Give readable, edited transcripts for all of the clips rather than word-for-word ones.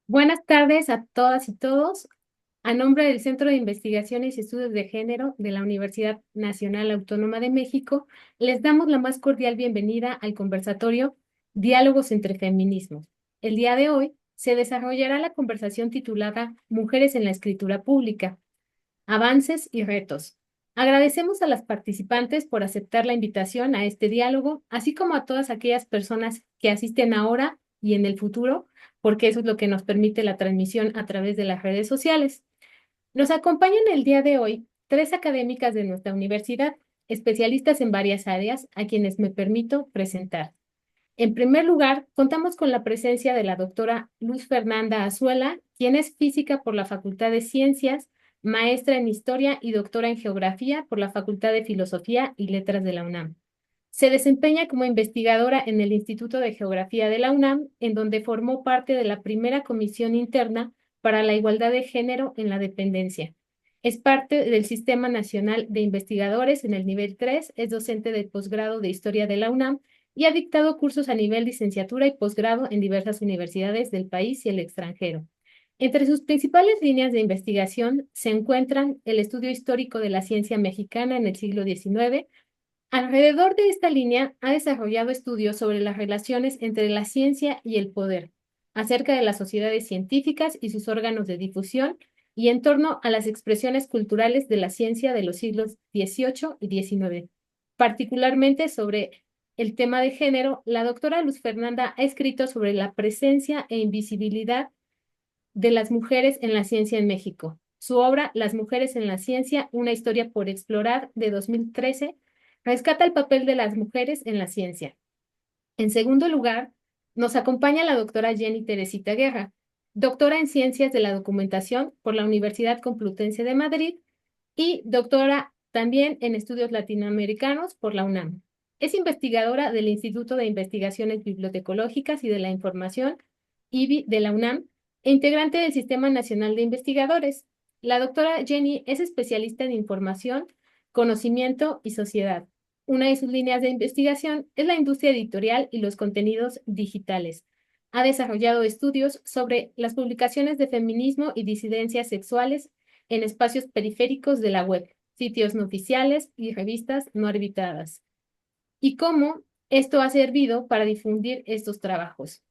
Buenas tardes a todas y todos. A nombre del Centro de Investigaciones y Estudios de Género de la Universidad Nacional Autónoma de México, les damos la más cordial bienvenida al conversatorio Diálogos entre Feminismos. El día de hoy se desarrollará la conversación titulada Mujeres en la Escritura Pública, Avances y Retos. Agradecemos a las participantes por aceptar la invitación a este diálogo, así como a todas aquellas personas que asisten ahora y en el futuro, porque eso es lo que nos permite la transmisión a través de las redes sociales. Nos acompañan el día de hoy tres académicas de nuestra universidad, especialistas en varias áreas, a quienes me permito presentar. En primer lugar, contamos con la presencia de la doctora Luz Fernanda Azuela, quien es física por la Facultad de Ciencias, maestra en Historia y doctora en Geografía por la Facultad de Filosofía y Letras de la UNAM. Se desempeña como investigadora en el Instituto de Geografía de la UNAM, en donde formó parte de la primera comisión interna para la igualdad de género en la dependencia. Es parte del Sistema Nacional de Investigadores en el nivel 3, es docente de posgrado de Historia de la UNAM y ha dictado cursos a nivel licenciatura y posgrado en diversas universidades del país y el extranjero. Entre sus principales líneas de investigación se encuentran el estudio histórico de la ciencia mexicana en el siglo XIX. Alrededor de esta línea ha desarrollado estudios sobre las relaciones entre la ciencia y el poder, acerca de las sociedades científicas y sus órganos de difusión, y en torno a las expresiones culturales de la ciencia de los siglos XVIII y XIX. Particularmente sobre el tema de género, la doctora Luz Fernanda ha escrito sobre la presencia e invisibilidad de las mujeres en la ciencia en México. Su obra, Las mujeres en la ciencia, una historia por explorar, de 2013, rescata el papel de las mujeres en la ciencia. En segundo lugar, nos acompaña la doctora Jenny Teresita Guerra, doctora en Ciencias de la Documentación por la Universidad Complutense de Madrid y doctora también en Estudios Latinoamericanos por la UNAM. Es investigadora del Instituto de Investigaciones Bibliotecológicas y de la Información, IBI, de la UNAM, e integrante del Sistema Nacional de Investigadores. La doctora Jenny es especialista en información, conocimiento y sociedad. Una de sus líneas de investigación es la industria editorial y los contenidos digitales. Ha desarrollado estudios sobre las publicaciones de feminismo y disidencias sexuales en espacios periféricos de la web, sitios no oficiales y revistas no arbitradas, y cómo esto ha servido para difundir estos trabajos.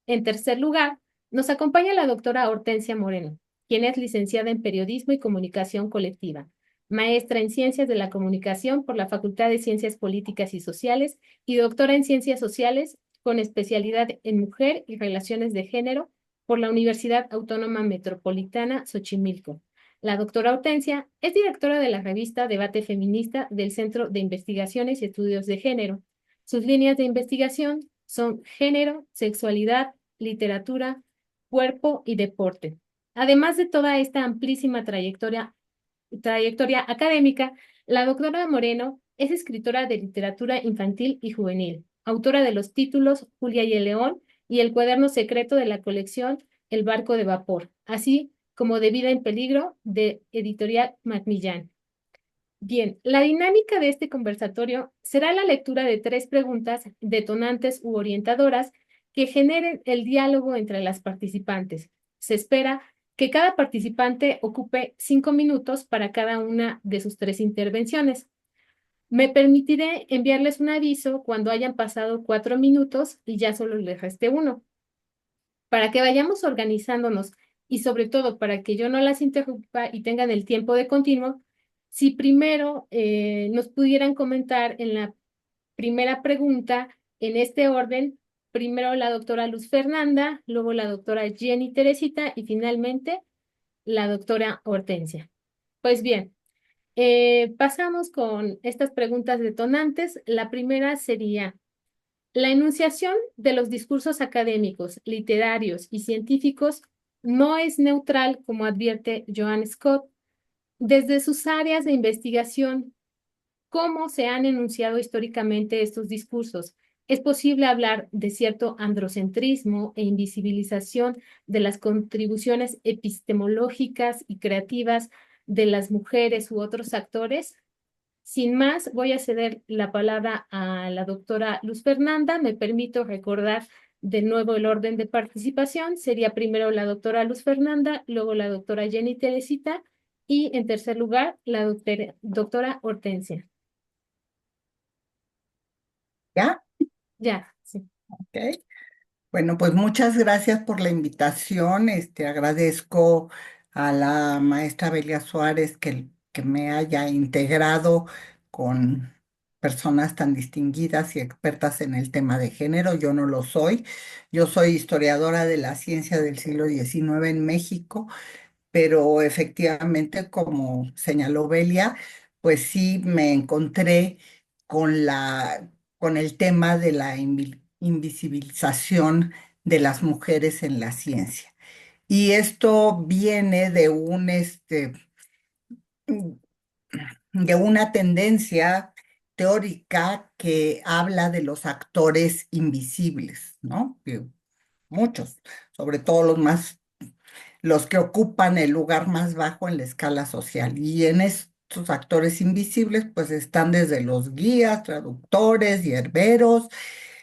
En tercer lugar, nos acompaña la doctora Hortensia Moreno, quien es licenciada en Periodismo y Comunicación Colectiva, maestra en Ciencias de la Comunicación por la Facultad de Ciencias Políticas y Sociales y doctora en Ciencias Sociales con especialidad en Mujer y Relaciones de Género por la Universidad Autónoma Metropolitana Xochimilco. La doctora Hortensia es directora de la revista Debate Feminista del Centro de Investigaciones y Estudios de Género. Sus líneas de investigación son género, sexualidad, literatura, cuerpo y deporte. Además de toda esta amplísima trayectoria académica, la doctora Moreno es escritora de literatura infantil y juvenil, autora de los títulos Julia y el León y El cuaderno secreto de la colección El barco de vapor, así como de Vida en peligro de Editorial Macmillan. Bien, la dinámica de este conversatorio será la lectura de tres preguntas detonantes u orientadoras que generen el diálogo entre las participantes. Se espera que cada participante ocupe 5 minutos para cada una de sus tres intervenciones. Me permitiré enviarles un aviso cuando hayan pasado 4 minutos y ya solo les reste uno. Para que vayamos organizándonos y sobre todo para que yo no las interrumpa y tengan el tiempo de continuo, si primero nos pudieran comentar en la primera pregunta, en este orden, primero la doctora Luz Fernanda, luego la doctora Jenny Teresita y finalmente la doctora Hortensia. Pues bien, pasamos con estas preguntas detonantes. La primera sería: la enunciación de los discursos académicos, literarios y científicos no es neutral, como advierte Joan Scott. Desde sus áreas de investigación, ¿cómo se han enunciado históricamente estos discursos? ¿Es posible hablar de cierto androcentrismo e invisibilización de las contribuciones epistemológicas y creativas de las mujeres u otros actores? Sin más, voy a ceder la palabra a la doctora Luz Fernanda. Me permito recordar De nuevo, el orden de participación sería primero la doctora Luz Fernanda, luego la doctora Jenny Teresita y en tercer lugar la doctora Hortensia. ¿Ya? Ya, sí. Ok. Bueno, pues muchas gracias por la invitación. Agradezco a la maestra Belia Suárez que me haya integrado con personas tan distinguidas y expertas en el tema de género. Yo no lo soy. Yo soy historiadora de la ciencia del siglo XIX en México, pero efectivamente, como señaló Belia, pues sí me encontré con el tema de la invisibilización de las mujeres en la ciencia. Y esto viene de una tendencia teórica que habla de los actores invisibles, ¿no? Que muchos, sobre todo los que ocupan el lugar más bajo en la escala social. Y en estos actores invisibles, pues están desde los guías, traductores, hierberos,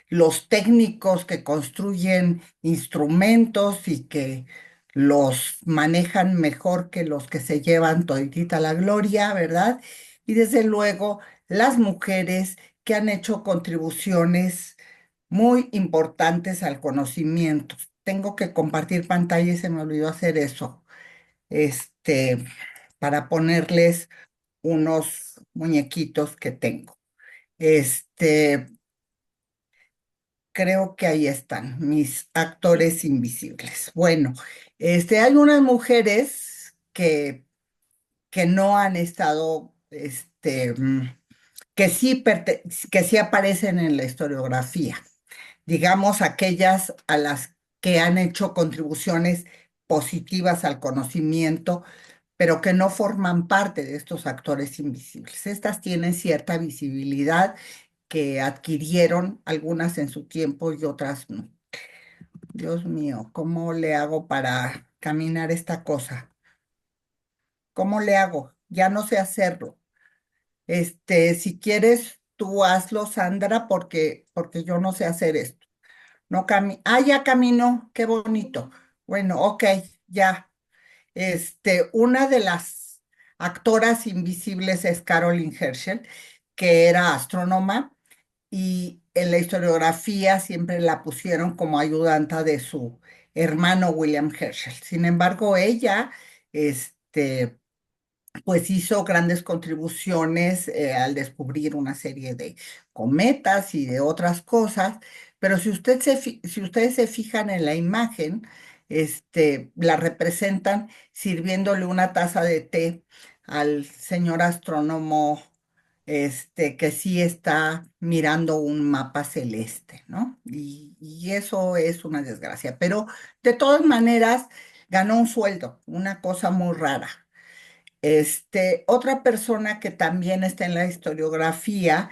los técnicos que construyen instrumentos y que los manejan mejor que los que se llevan toditita la gloria, ¿verdad? Y desde luego las mujeres que han hecho contribuciones muy importantes al conocimiento. Tengo que compartir pantalla y se me olvidó hacer eso. Este, para ponerles unos muñequitos que tengo. Este, Creo que ahí están mis Sí. actores invisibles. Bueno, hay unas mujeres que no han estado, que que sí aparecen en la historiografía. Digamos, aquellas a las que han hecho contribuciones positivas al conocimiento, pero que no forman parte de estos actores invisibles. Estas tienen cierta visibilidad que adquirieron algunas en su tiempo y otras no. Dios mío, ¿cómo le hago para caminar esta cosa? ¿Cómo le hago? Ya no sé hacerlo. Si quieres, tú hazlo, Sandra, porque yo no sé hacer esto. No ya caminó, qué bonito. Bueno, ok, ya. Una de las actoras invisibles es Caroline Herschel, que era astrónoma y en la historiografía siempre la pusieron como ayudanta de su hermano William Herschel. Sin embargo, ella, este, pues hizo grandes contribuciones al descubrir una serie de cometas y de otras cosas, pero si ustedes se fijan en la imagen, la representan sirviéndole una taza de té al señor astrónomo, que sí está mirando un mapa celeste, ¿no? Y eso es una desgracia, pero de todas maneras ganó un sueldo, una cosa muy rara. Otra persona que también está en la historiografía,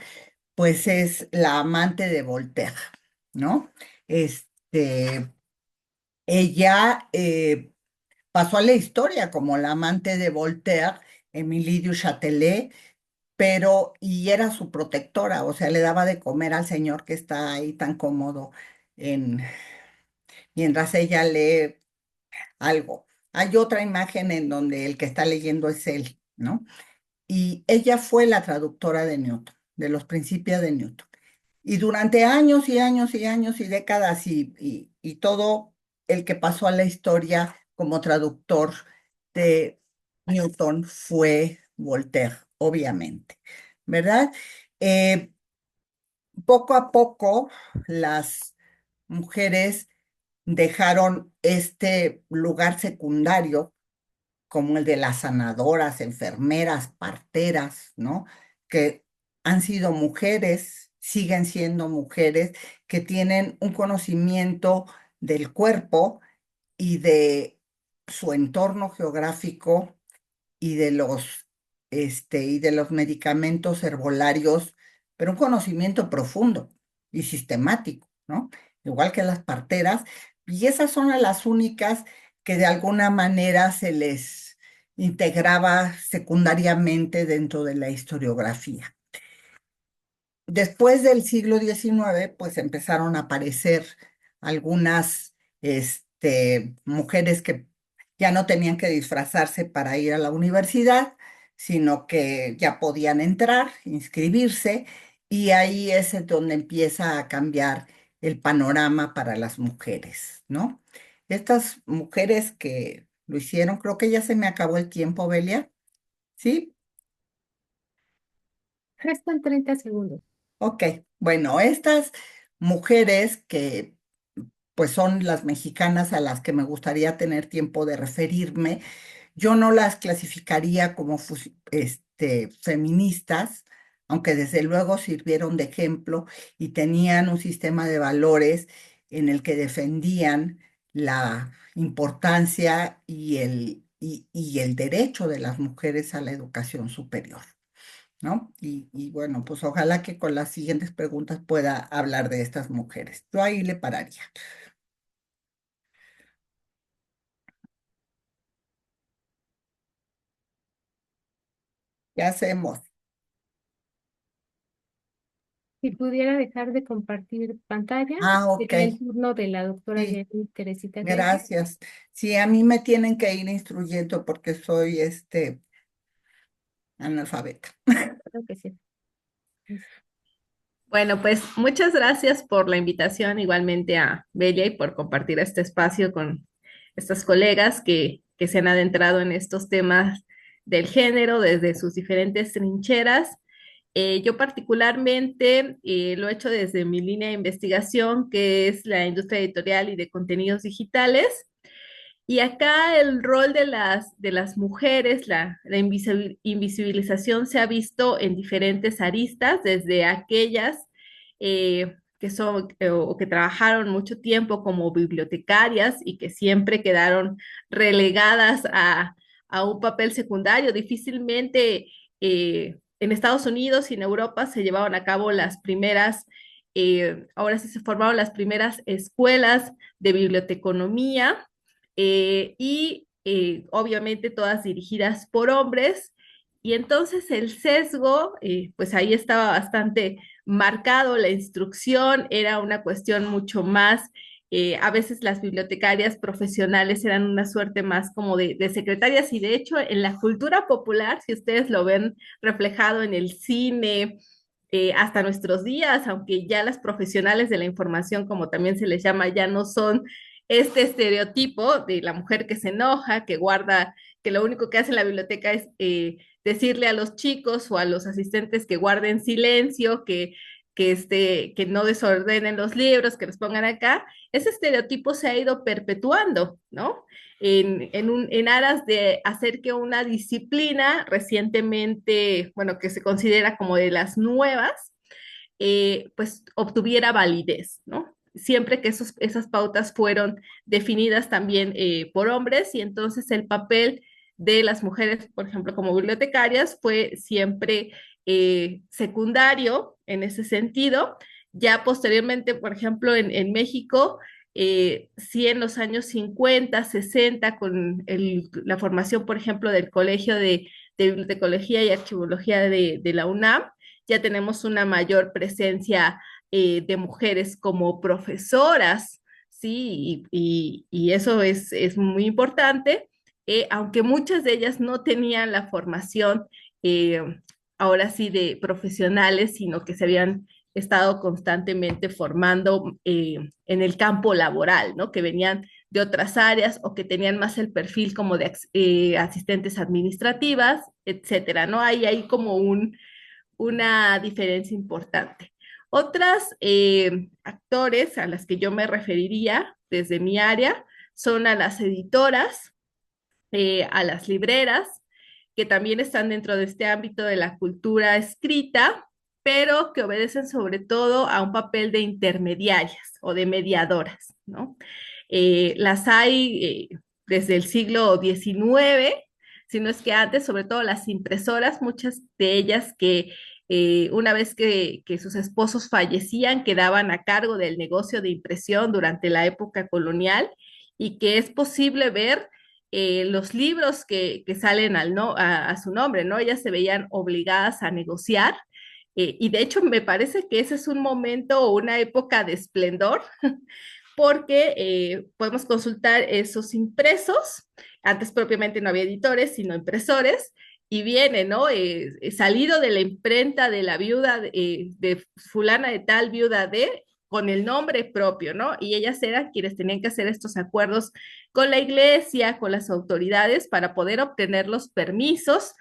pues es la amante de Voltaire, ¿no? Este, ella pasó a la historia como la amante de Voltaire, Émilie du Châtelet, y era su protectora, o sea, le daba de comer al señor que está ahí tan cómodo en, mientras ella lee algo. Hay otra imagen en donde el que está leyendo es él, ¿no? Y ella fue la traductora de Newton, de los principios de Newton. Y durante años y años y años y décadas y todo el que pasó a la historia como traductor de Newton fue Voltaire, obviamente, ¿verdad? Eh, Poco a poco las mujeres dejaron este lugar secundario como el de las sanadoras, enfermeras, parteras, ¿no? Que han sido mujeres, siguen siendo mujeres, que tienen un conocimiento del cuerpo y de su entorno geográfico y de los medicamentos herbolarios, pero un conocimiento profundo y sistemático, ¿no? Igual que las parteras, y esas son a las únicas que de alguna manera se les integraba secundariamente dentro de la historiografía. Después del siglo XIX, pues empezaron a aparecer algunas mujeres que ya no tenían que disfrazarse para ir a la universidad, sino que ya podían entrar, inscribirse, y ahí es en donde empieza a cambiar el panorama para las mujeres, ¿no? Estas mujeres que lo hicieron, creo que ya se me acabó el tiempo, Belia, ¿sí? Restan 30 segundos. Ok, bueno, estas mujeres que pues son las mexicanas a las que me gustaría tener tiempo de referirme. Yo no las clasificaría como feministas, aunque desde luego sirvieron de ejemplo y tenían un sistema de valores en el que defendían la importancia y el derecho de las mujeres a la educación superior, ¿no? Y bueno, pues ojalá que con las siguientes preguntas pueda hablar de estas mujeres. Yo ahí le pararía. ¿Qué hacemos? Si pudiera dejar de compartir pantalla, Ah, ok. sería el turno de la doctora Sí, Jenny Teresita Geisler. gracias. Sí, a mí me tienen que ir instruyendo porque soy analfabeta. Creo que sí. Bueno, pues muchas gracias por la invitación, igualmente a Bella y por compartir este espacio con estas colegas que se han adentrado en estos temas del género desde sus diferentes trincheras. Yo particularmente lo he hecho desde mi línea de investigación, que es la industria editorial y de contenidos digitales. Y acá el rol de las mujeres, la invisibilización se ha visto en diferentes aristas, desde aquellas que son o que trabajaron mucho tiempo como bibliotecarias y que siempre quedaron relegadas a un papel secundario. Difícilmente en Estados Unidos y en Europa se llevaron a cabo las primeras, ahora sí se formaron las primeras escuelas de biblioteconomía y obviamente todas dirigidas por hombres. Y entonces el sesgo, pues ahí estaba bastante marcado, la instrucción era una cuestión mucho más, a veces las bibliotecarias profesionales eran una suerte más como de secretarias y de hecho en la cultura popular, si ustedes lo ven reflejado en el cine, hasta nuestros días, aunque ya las profesionales de la información, como también se les llama, ya no son este estereotipo de la mujer que se enoja, que guarda, que lo único que hace en la biblioteca es decirle a los chicos o a los asistentes que guarden silencio, que no desordenen los libros, que los pongan acá. Ese estereotipo se ha ido perpetuando, ¿no? En aras de hacer que una disciplina recientemente, bueno, que se considera como de las nuevas, pues obtuviera validez, ¿no? Siempre que esas pautas fueron definidas también por hombres y entonces el papel de las mujeres, por ejemplo, como bibliotecarias, fue siempre secundario en ese sentido. Ya posteriormente, por ejemplo, en México, sí en los años 50, 60, con la formación, por ejemplo, del Colegio de Bibliotecología y Archivología de la UNAM, ya tenemos una mayor presencia de mujeres como profesoras, ¿sí? Y eso es muy importante, aunque muchas de ellas no tenían la formación, eh, ahora sí, de profesionales, sino que se habían estado constantemente formando en el campo laboral, ¿no? Que venían de otras áreas o que tenían más el perfil como de asistentes administrativas, etcétera, ¿no? Hay como una diferencia importante. Otras actores a las que yo me referiría desde mi área son a las editoras, a las libreras, que también están dentro de este ámbito de la cultura escrita, pero que obedecen sobre todo a un papel de intermediarias o de mediadoras, ¿no? Las hay desde el siglo XIX, si no es que antes, sobre todo las impresoras, muchas de ellas que una vez que sus esposos fallecían, quedaban a cargo del negocio de impresión durante la época colonial y que es posible ver los libros que salen a su nombre, ¿no? Ellas se veían obligadas a negociar y de hecho me parece que ese es un momento o una época de esplendor porque podemos consultar esos impresos. Antes propiamente no había editores, sino impresores, y viene, ¿no? Salido de la imprenta de la viuda de fulana de tal, viuda de, con el nombre propio, ¿no? Y ellas eran quienes tenían que hacer estos acuerdos con la iglesia, con las autoridades, para poder obtener los permisos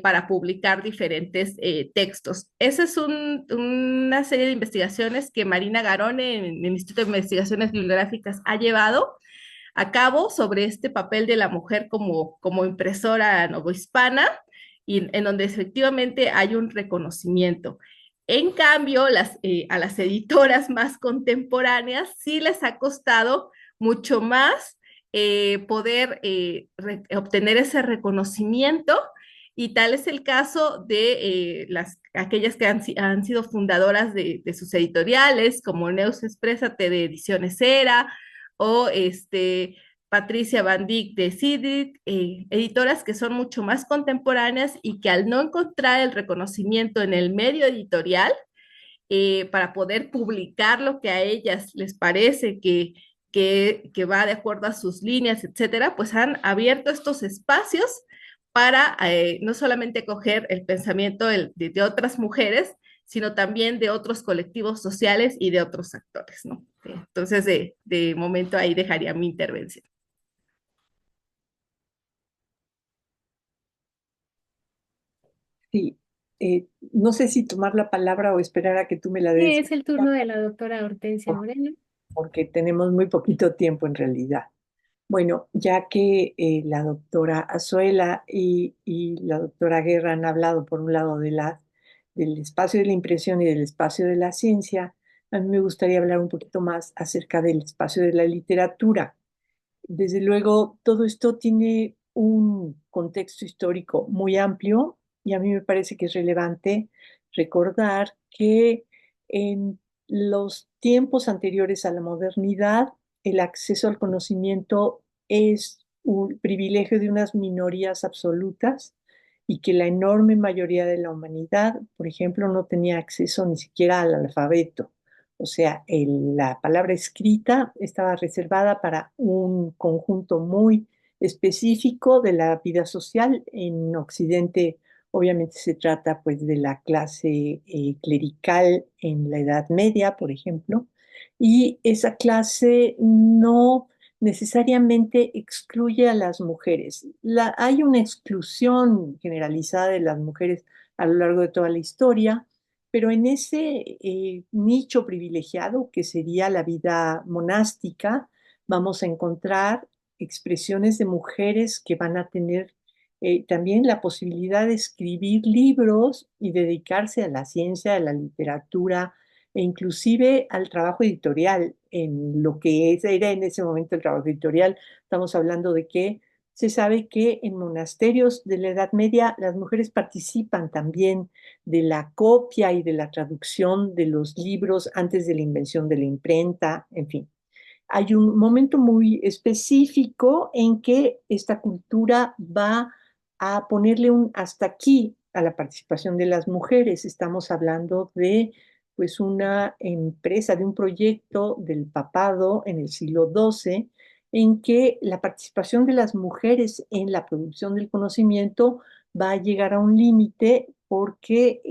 para publicar diferentes textos. Esa es una serie de investigaciones que Marina Garone en el Instituto de Investigaciones Bibliográficas ha llevado a cabo sobre este papel de la mujer como impresora novohispana, y en donde efectivamente hay un reconocimiento. En cambio, a las editoras más contemporáneas sí les ha costado mucho más poder obtener ese reconocimiento, y tal es el caso de aquellas que han sido fundadoras de sus editoriales, como Neus Exprésate de Ediciones Era, o Patricia Van Dyck de CIDIC, editoras que son mucho más contemporáneas y que al no encontrar el reconocimiento en el medio editorial, para poder publicar lo que a ellas les parece que va de acuerdo a sus líneas, etcétera, pues han abierto estos espacios para no solamente coger el pensamiento de otras mujeres, sino también de otros colectivos sociales y de otros actores, ¿no? Entonces, de momento ahí dejaría mi intervención. Sí, no sé si tomar la palabra o esperar a que tú me la des, Es el turno de la doctora Hortensia por- Moreno. porque tenemos muy poquito tiempo en realidad. Bueno, ya que la doctora Azuela y la doctora Guerra han hablado, por un lado, del espacio de la impresión y del espacio de la ciencia, a mí me gustaría hablar un poquito más acerca del espacio de la literatura. Desde luego, todo esto tiene un contexto histórico muy amplio y a mí me parece que es relevante recordar que en los tiempos anteriores a la modernidad, el acceso al conocimiento es un privilegio de unas minorías absolutas y que la enorme mayoría de la humanidad, por ejemplo, no tenía acceso ni siquiera al alfabeto. O sea, la palabra escrita estaba reservada para un conjunto muy específico de la vida social. En Occidente, obviamente, se trata pues de la clase clerical en la Edad Media, por ejemplo, y esa clase no necesariamente excluye a las mujeres. Hay una exclusión generalizada de las mujeres a lo largo de toda la historia, pero en ese nicho privilegiado que sería la vida monástica, vamos a encontrar expresiones de mujeres que van a tener también la posibilidad de escribir libros y dedicarse a la ciencia, a la literatura e inclusive al trabajo editorial, en lo que era en ese momento el trabajo editorial. Estamos hablando de que se sabe que en monasterios de la Edad Media las mujeres participan también de la copia y de la traducción de los libros antes de la invención de la imprenta, en fin. Hay un momento muy específico en que esta cultura va a ponerle un hasta aquí a la participación de las mujeres. Estamos hablando de pues una empresa, de un proyecto del papado en el siglo XII, en que la participación de las mujeres en la producción del conocimiento va a llegar a un límite porque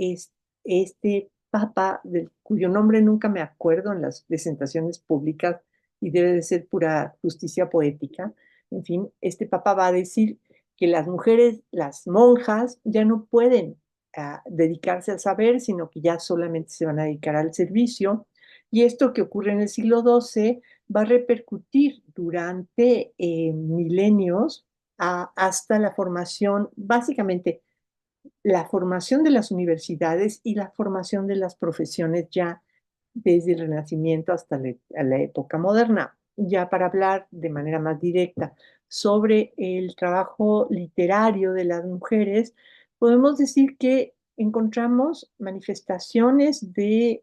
este papa, cuyo nombre nunca me acuerdo en las presentaciones públicas y debe de ser pura justicia poética, en fin, este papa va a decir que las mujeres, las monjas, ya no pueden dedicarse al saber, sino que ya solamente se van a dedicar al servicio. Y esto que ocurre en el siglo XII va a repercutir durante milenios hasta la formación, básicamente la formación de las universidades y la formación de las profesiones ya desde el Renacimiento hasta la época moderna. Ya para hablar de manera más directa sobre el trabajo literario de las mujeres, podemos decir que encontramos manifestaciones de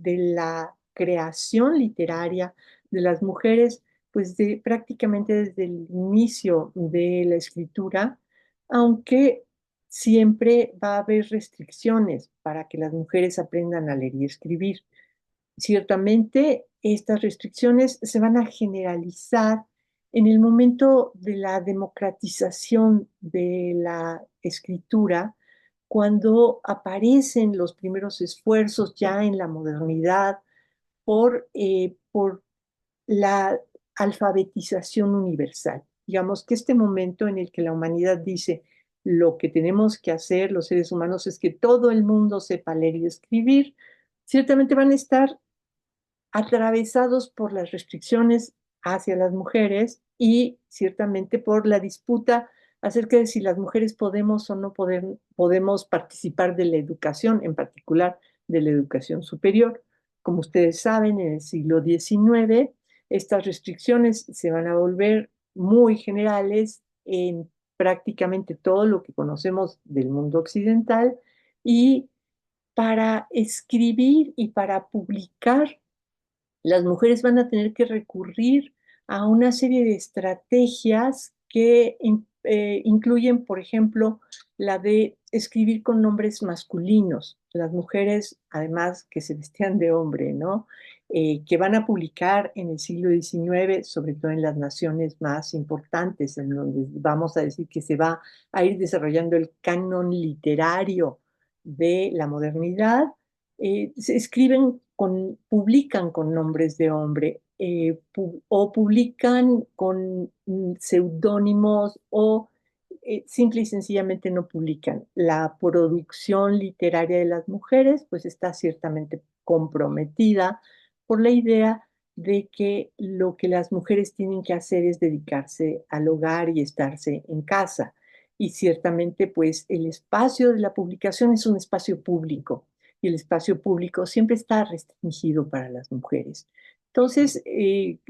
la creación literaria de las mujeres, pues prácticamente desde el inicio de la escritura, aunque siempre va a haber restricciones para que las mujeres aprendan a leer y escribir. Ciertamente estas restricciones se van a generalizar en el momento de la democratización de la escritura, cuando aparecen los primeros esfuerzos ya en la modernidad por la alfabetización universal. Digamos que este momento en el que la humanidad dice lo que tenemos que hacer los seres humanos es que todo el mundo sepa leer y escribir, ciertamente van a estar atravesados por las restricciones hacia las mujeres y ciertamente por la disputa acerca de si las mujeres podemos o no podemos participar de la educación, en particular de la educación superior. Como ustedes saben, en el siglo XIX estas restricciones se van a volver muy generales en prácticamente todo lo que conocemos del mundo occidental, y para escribir y para publicar las mujeres van a tener que recurrir a una serie de estrategias que incluyen, por ejemplo, la de escribir con nombres masculinos. Las mujeres, además, que se vestían de hombre, ¿no? Que van a publicar en el siglo XIX, sobre todo en las naciones más importantes, en donde vamos a decir que se va a ir desarrollando el canon literario de la modernidad. Se escriben publican con nombres de hombre, o publican con seudónimos, o simple y sencillamente no publican. La producción literaria de las mujeres pues está ciertamente comprometida por la idea de que lo que las mujeres tienen que hacer es dedicarse al hogar y estarse en casa. Y ciertamente pues el espacio de la publicación es un espacio público, y el espacio público siempre está restringido para las mujeres. Entonces,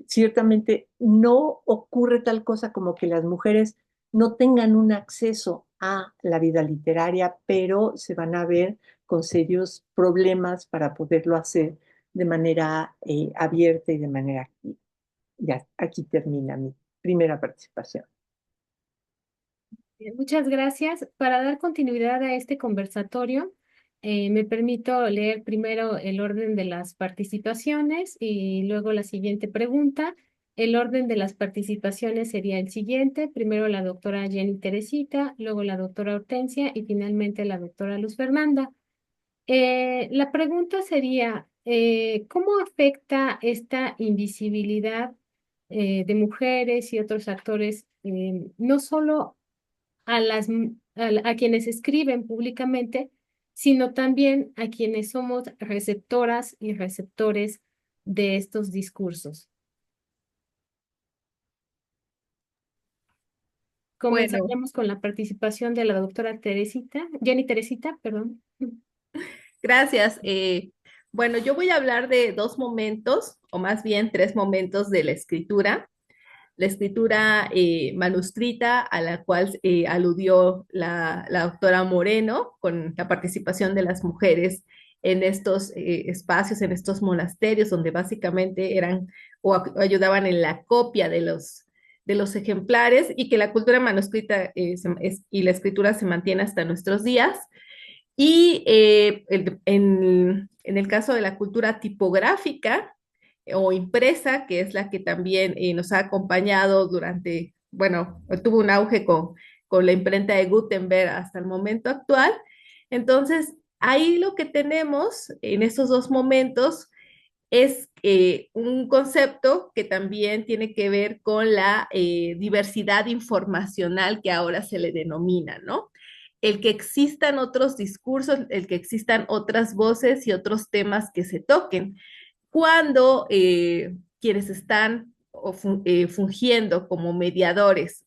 ciertamente no ocurre tal cosa como que las mujeres no tengan un acceso a la vida literaria, pero se van a ver con serios problemas para poderlo hacer de manera abierta y de manera activa. Ya, aquí termina mi primera participación. Bien, muchas gracias. Para dar continuidad a este conversatorio, me permito leer primero el orden de las participaciones y luego la siguiente pregunta. El orden de las participaciones sería el siguiente: primero la doctora Jenny Teresita, luego la doctora Hortensia y finalmente la doctora Luz Fernanda. La pregunta sería, ¿cómo afecta esta invisibilidad de mujeres y otros actores, no solo a quienes escriben públicamente, sino también a quienes somos receptoras y receptores de estos discursos? Bueno, Comenzaríamos con la participación de la doctora Teresita, Jenny Teresita, perdón. gracias. Bueno, yo voy a hablar de dos momentos, o más bien tres momentos de la escritura. La escritura manuscrita a la cual aludió la doctora Moreno, con la participación de las mujeres en estos espacios, en estos monasterios, donde básicamente eran o ayudaban en la copia de los ejemplares, y que la cultura manuscrita y la escritura se mantiene hasta nuestros días. Y en el caso de la cultura tipográfica o impresa, que es la que también nos ha acompañado durante, bueno, tuvo un auge con la imprenta de Gutenberg hasta el momento actual. Entonces, ahí lo que tenemos en estos dos momentos es un concepto que también tiene que ver con la diversidad informacional que ahora se le denomina, ¿no? El que existan otros discursos, el que existan otras voces y otros temas que se toquen. Cuando quienes están fungiendo como mediadores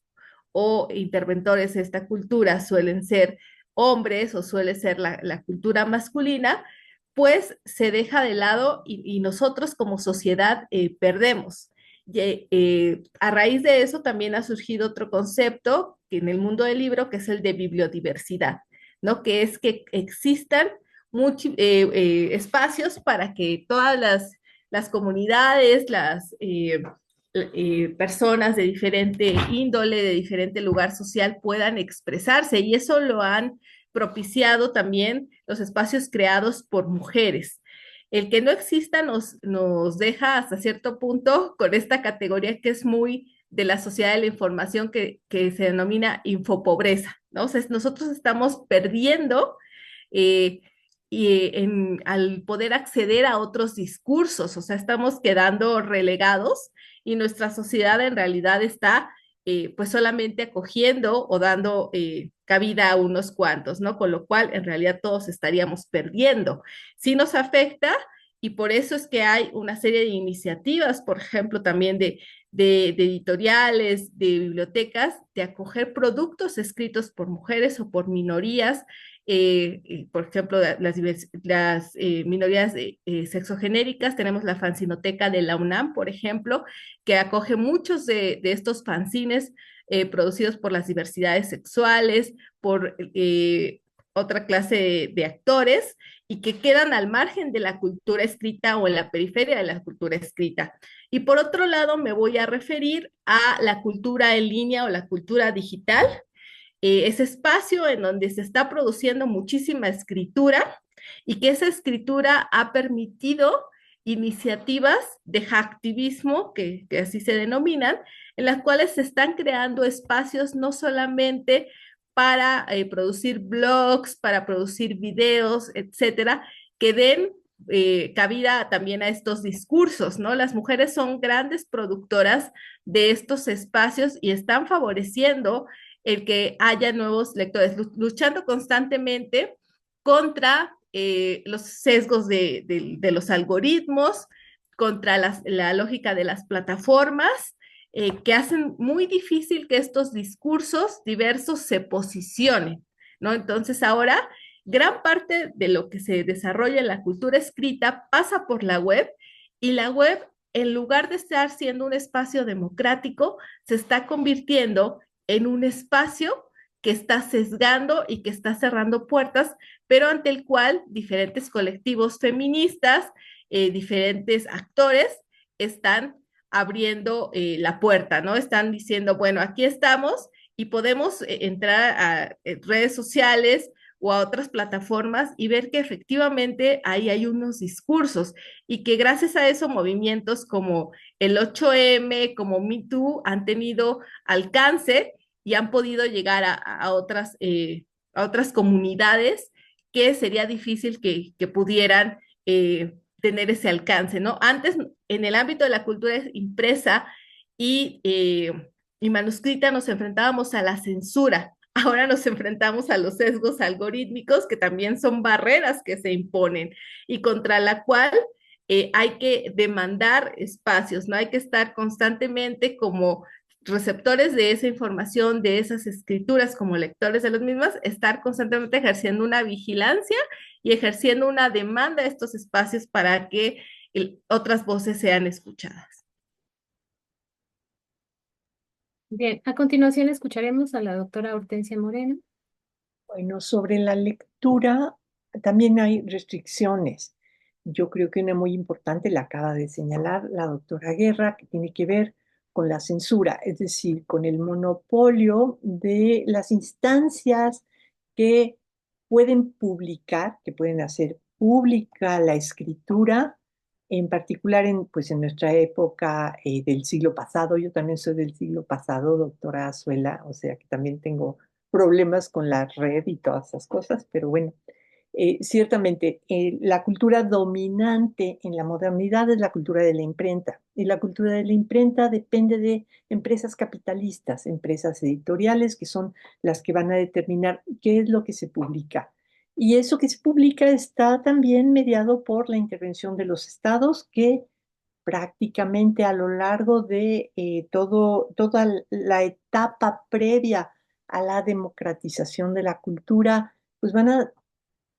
o interventores de esta cultura suelen ser hombres o suele ser la cultura masculina, pues se deja de lado y nosotros como sociedad perdemos. A raíz de eso también ha surgido otro concepto que en el mundo del libro, que es el de bibliodiversidad, ¿no? Que es que existan espacios para que todas las comunidades, personas de diferente índole, de diferente lugar social puedan expresarse, y eso lo han propiciado también los espacios creados por mujeres. el que no exista nos deja hasta cierto punto con esta categoría que es muy de la sociedad de la información que se denomina infopobreza, ¿no? O sea, nosotros estamos perdiendo eh, al poder acceder a otros discursos, o sea, estamos quedando relegados y nuestra sociedad en realidad está pues solamente acogiendo o dando cabida a unos cuantos, ¿no? Con lo cual en realidad todos estaríamos perdiendo. Sí nos afecta y por eso es que hay una serie de iniciativas, por ejemplo, también de editoriales, de bibliotecas, de acoger productos escritos por mujeres o por minorías, por ejemplo, las minorías sexogenéricas, tenemos la fanzinoteca de la UNAM, por ejemplo, que acoge muchos de estos fanzines producidos por las diversidades sexuales, por otra clase de actores y que quedan al margen de la cultura escrita o en la periferia de la cultura escrita. Y por otro lado, me voy a referir a la cultura en línea o la cultura digital, ese espacio en donde se está produciendo muchísima escritura y que esa escritura ha permitido iniciativas de hacktivismo, que así se denominan, en las cuales se están creando espacios no solamente para producir blogs, para producir videos, etcétera, que den cabida también a estos discursos, ¿no? Las mujeres son grandes productoras de estos espacios y están favoreciendo el que haya nuevos lectores, luchando constantemente contra los sesgos de los algoritmos, contra la lógica de las plataformas, que hacen muy difícil que estos discursos diversos se posicionen, ¿no? Entonces ahora gran parte de lo que se desarrolla en la cultura escrita pasa por la web y la web, en lugar de estar siendo un espacio democrático, se está convirtiendo en un espacio que está sesgando y que está cerrando puertas, pero ante el cual diferentes colectivos feministas, diferentes actores están abriendo la puerta, ¿no? Están diciendo, bueno, aquí estamos y podemos entrar a redes sociales o a otras plataformas y ver que efectivamente ahí hay unos discursos y que gracias a eso movimientos como el 8M, como Me Too, han tenido alcance y han podido llegar a otras comunidades que sería difícil que pudieran tener ese alcance, ¿no? Antes, en el ámbito de la cultura impresa y manuscrita, nos enfrentábamos a la censura. Ahora nos enfrentamos a los sesgos algorítmicos, que también son barreras que se imponen y contra la cual hay que demandar espacios, ¿no? Hay que estar constantemente como receptores de esa información, de esas escrituras, como lectores de las mismas, estar constantemente ejerciendo una vigilancia y ejerciendo una demanda de estos espacios para que otras voces sean escuchadas. Bien, a continuación escucharemos a la doctora Hortensia Moreno. Bueno, sobre la lectura también hay restricciones. Yo creo que una muy importante la acaba de señalar la doctora Guerra, que tiene que ver con la censura, es decir, con el monopolio de las instancias que pueden publicar, que pueden hacer pública la escritura, en particular pues en nuestra época del siglo pasado. Yo también soy del siglo pasado, doctora Azuela, o sea que también tengo problemas con la red y todas esas cosas, pero bueno, ciertamente la cultura dominante en la modernidad es la cultura de la imprenta, y la cultura de la imprenta depende de empresas capitalistas, empresas editoriales, que son las que van a determinar qué es lo que se publica. Y eso que se publica está también mediado por la intervención de los estados, que prácticamente a lo largo de toda la etapa previa a la democratización de la cultura, pues van a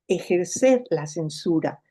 ejercer la censura.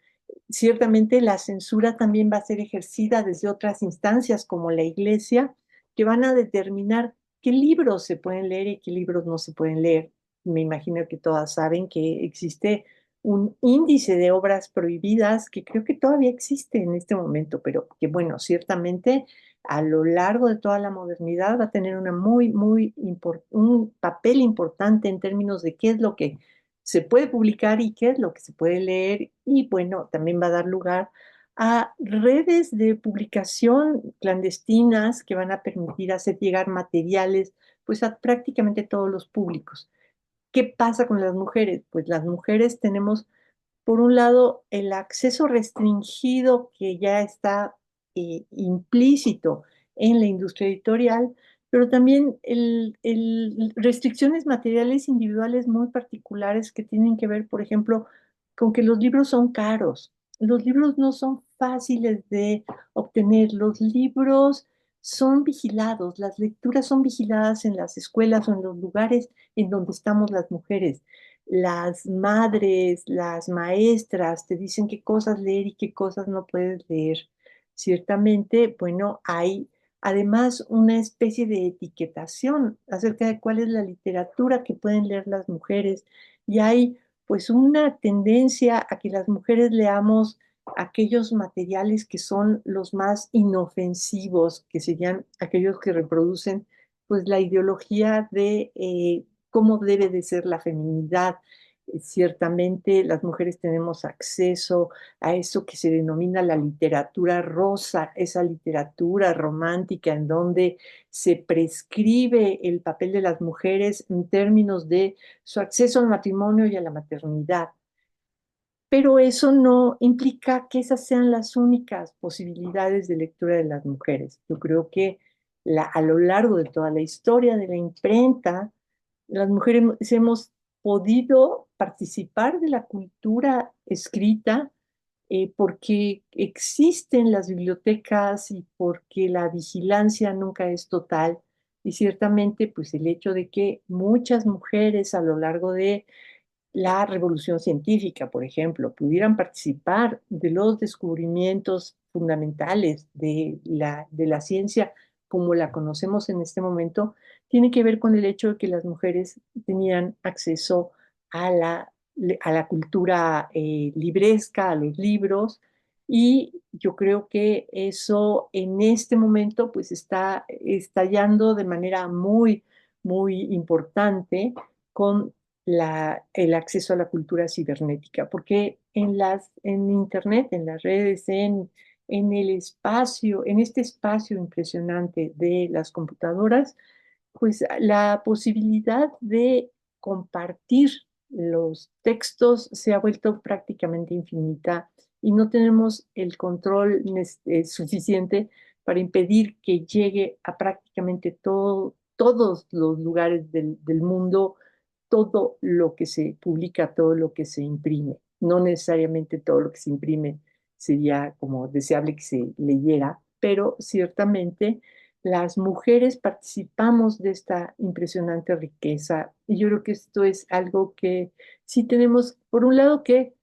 Ciertamente la censura también va a ser ejercida desde otras instancias como la iglesia, que van a determinar qué libros se pueden leer y qué libros no se pueden leer. Me imagino que todas saben que existe un índice de obras prohibidas que creo que todavía existe en este momento, pero que bueno, ciertamente a lo largo de toda la modernidad va a tener un papel importante en términos de qué es lo que se puede publicar y qué es lo que se puede leer. Y bueno, también va a dar lugar a redes de publicación clandestinas que van a permitir hacer llegar materiales pues a prácticamente todos los públicos. ¿Qué pasa con las mujeres? Pues las mujeres tenemos, por un lado, el acceso restringido que ya está implícito en la industria editorial, pero también restricciones materiales individuales muy particulares que tienen que ver, por ejemplo, con que los libros son caros. Los libros no son fáciles de obtener. Los libros son vigilados, las lecturas son vigiladas en las escuelas o en los lugares en donde estamos las mujeres. Las madres, las maestras te dicen qué cosas leer y qué cosas no puedes leer. Ciertamente, bueno, hay además una especie de etiquetación acerca de cuál es la literatura que pueden leer las mujeres y hay pues una tendencia a que las mujeres leamos aquellos materiales que son los más inofensivos, que serían aquellos que reproducen pues la ideología de cómo debe de ser la feminidad. Ciertamente las mujeres tenemos acceso a eso que se denomina la literatura rosa, esa literatura romántica en donde se prescribe el papel de las mujeres en términos de su acceso al matrimonio y a la maternidad. Pero eso no implica que esas sean las únicas posibilidades de lectura de las mujeres. Yo creo que a lo largo de toda la historia de la imprenta, las mujeres hemos podido participar de la cultura escrita porque existen las bibliotecas y porque la vigilancia nunca es total. Y ciertamente, pues el hecho de que muchas mujeres a lo largo de la revolución científica, por ejemplo, pudieran participar de los descubrimientos fundamentales de la ciencia como la conocemos en este momento, tiene que ver con el hecho de que las mujeres tenían acceso a a la cultura libresca, a los libros, y yo creo que eso en este momento pues está estallando de manera muy importante con el acceso a la cultura cibernética, porque en Internet, en las redes, en el espacio, en este espacio impresionante de las computadoras, pues la posibilidad de compartir los textos se ha vuelto prácticamente infinita y no tenemos el control suficiente para impedir que llegue a prácticamente todos los lugares del mundo todo lo que se publica, todo lo que se imprime. No necesariamente todo lo que se imprime sería como deseable que se leyera, pero ciertamente las mujeres participamos de esta impresionante riqueza y yo creo que esto es algo que sí tenemos, por un lado, que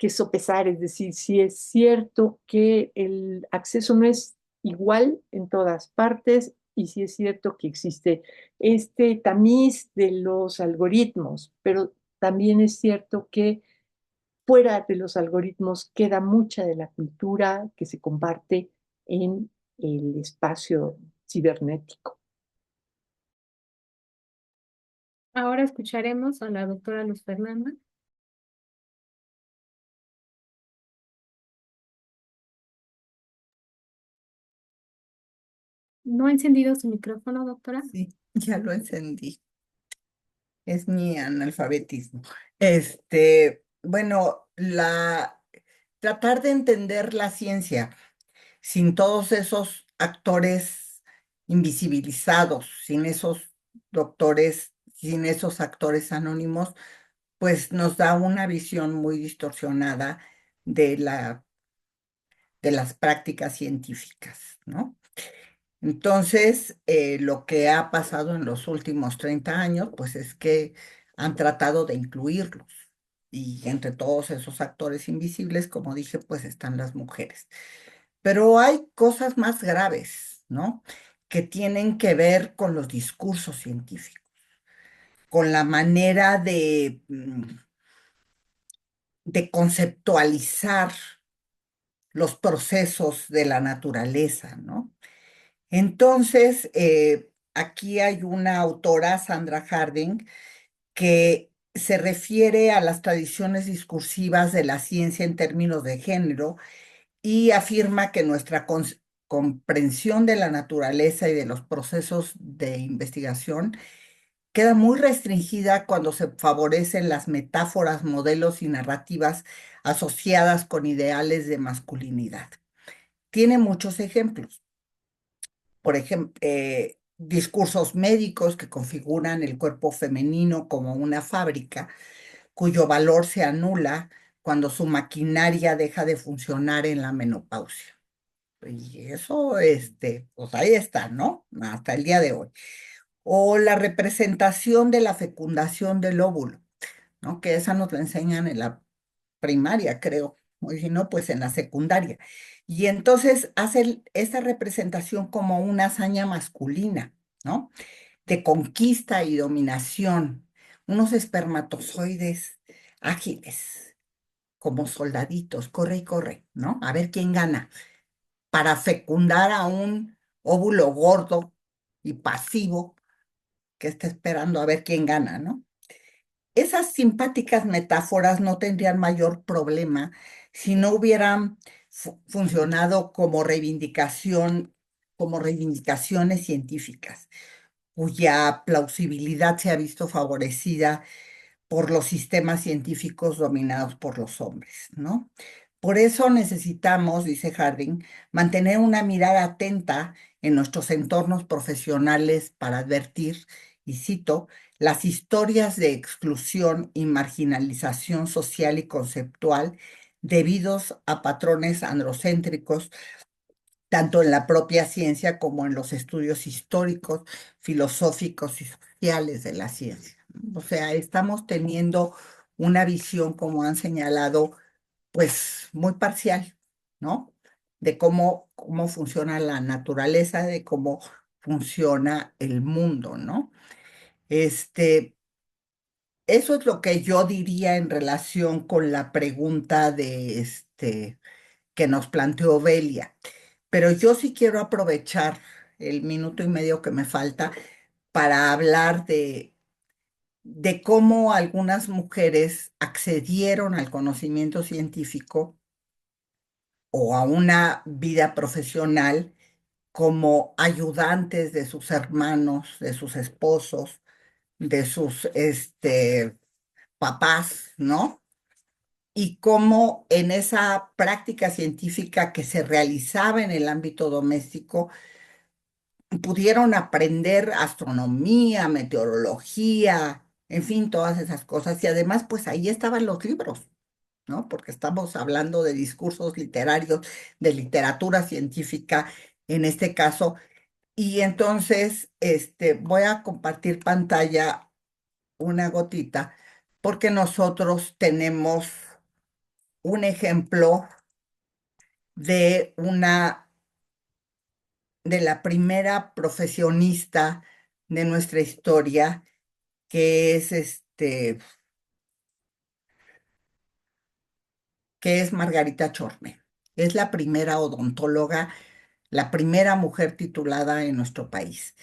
sopesar, es decir, si es cierto que el acceso no es igual en todas partes y si es cierto que existe este tamiz de los algoritmos, pero también es cierto que fuera de los algoritmos queda mucha de la cultura que se comparte en el espacio cibernético. Ahora escucharemos a la doctora Luz Fernanda. ¿No ha encendido su micrófono, doctora? Sí, ya lo encendí. Es mi analfabetismo. Bueno, tratar de entender la ciencia sin todos esos actores invisibilizados, sin esos doctores, sin esos actores anónimos, pues nos da una visión muy distorsionada de de las prácticas científicas, ¿no? Entonces, lo que ha pasado en los últimos 30 años, pues es que han tratado de incluirlos. Y entre todos esos actores invisibles, como dije, pues están las mujeres. Pero hay cosas más graves, ¿no? Que tienen que ver con los discursos científicos, con la manera de conceptualizar los procesos de la naturaleza, ¿no? Entonces, aquí hay una autora, Sandra Harding, que se refiere a las tradiciones discursivas de la ciencia en términos de género y afirma que nuestra comprensión de la naturaleza y de los procesos de investigación queda muy restringida cuando se favorecen las metáforas, modelos y narrativas asociadas con ideales de masculinidad. Tiene muchos ejemplos. Por ejemplo, discursos médicos que configuran el cuerpo femenino como una fábrica, cuyo valor se anula cuando su maquinaria deja de funcionar en la menopausia. Y eso, pues ahí está, ¿no? Hasta el día de hoy. O la representación de la fecundación del óvulo, ¿no? Que esa nos la enseñan en la primaria, creo, o si no, pues en la secundaria. Y entonces hace esa representación como una hazaña masculina, ¿no? De conquista y dominación, unos espermatozoides ágiles, como soldaditos, corre y corre, ¿no? A ver quién gana, para fecundar a un óvulo gordo y pasivo que está esperando a ver quién gana, ¿no? Esas simpáticas metáforas no tendrían mayor problema si no hubieran funcionado como reivindicaciones científicas, cuya plausibilidad se ha visto favorecida por los sistemas científicos dominados por los hombres, ¿no? Por eso necesitamos, dice Harding, mantener una mirada atenta en nuestros entornos profesionales para advertir, y cito, las historias de exclusión y marginalización social y conceptual debidos a patrones androcéntricos, tanto en la propia ciencia como en los estudios históricos, filosóficos y sociales de la ciencia. O sea, estamos teniendo una visión, como han señalado, pues muy parcial, ¿no? De cómo funciona la naturaleza, de cómo funciona el mundo, ¿no? Este, Eso es lo que yo diría en relación con la pregunta que nos planteó Belia. Pero yo sí quiero aprovechar el minuto y medio que me falta para hablar de cómo algunas mujeres accedieron al conocimiento científico o a una vida profesional como ayudantes de sus hermanos, de sus esposos, de sus papás, ¿no? Y cómo en esa práctica científica que se realizaba en el ámbito doméstico, pudieron aprender astronomía, meteorología, en fin, todas esas cosas. Y además, pues ahí estaban los libros, ¿no? Porque estamos hablando de discursos literarios, de literatura científica, en este caso. Y entonces, voy a compartir pantalla una gotita, porque nosotros tenemos un ejemplo de de la primera profesionista de nuestra historia, que es que es Margarita Chorne. Es la primera odontóloga, la primera mujer titulada en nuestro país.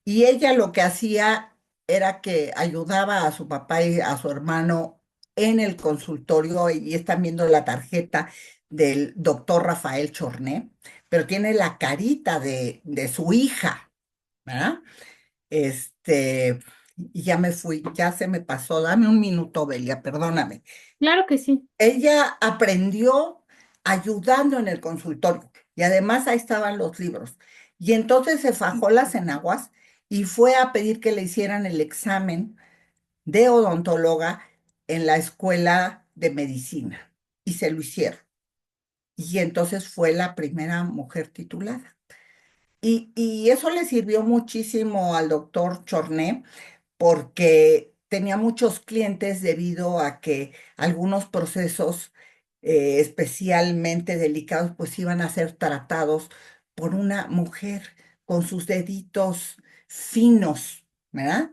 Y ella lo que hacía era que ayudaba a su papá y a su hermano en el consultorio, y están viendo la tarjeta del doctor Rafael Chorné, pero tiene la carita de su hija, ¿verdad? Y ya me fui, ya se me pasó. Dame un minuto, Belia, perdóname. Claro que sí. Ella aprendió ayudando en el consultorio y además ahí estaban los libros. Y entonces se fajó las enaguas y fue a pedir que le hicieran el examen de odontóloga en la escuela de medicina y se lo hicieron. Y entonces fue la primera mujer titulada. Y eso le sirvió muchísimo al doctor Chorné porque tenía muchos clientes debido a que algunos procesos especialmente delicados pues iban a ser tratados por una mujer con sus deditos finos, ¿verdad?